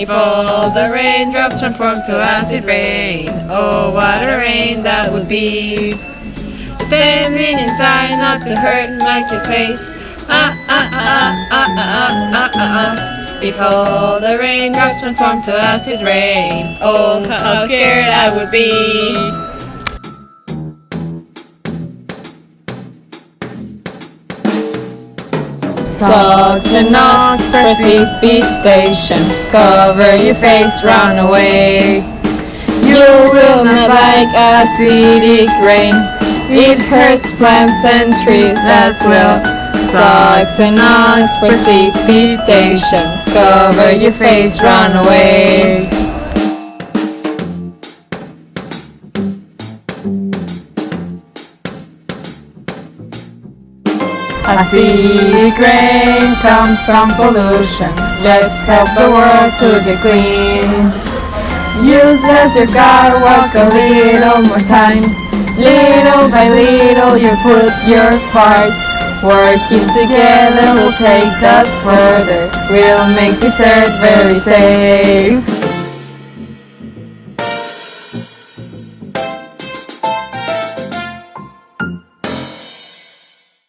If all the raindrops transform to acid rain, oh what a rain that would be. Standing inside not to hurt like your face. If all the raindrops transform to acid rain, oh how scared I would be. Socks and knocks, precipitation, cover your face, run away. You will not like acidic rain, it hurts plants and trees as well. Socks and knocks, precipitation, cover your face, run away. Acidic rain comes from pollution. Let's help the world to get clean. Use as your car, walk a little more time. Little by little you put your part. Working together will take us further. We'll make this earth very safe.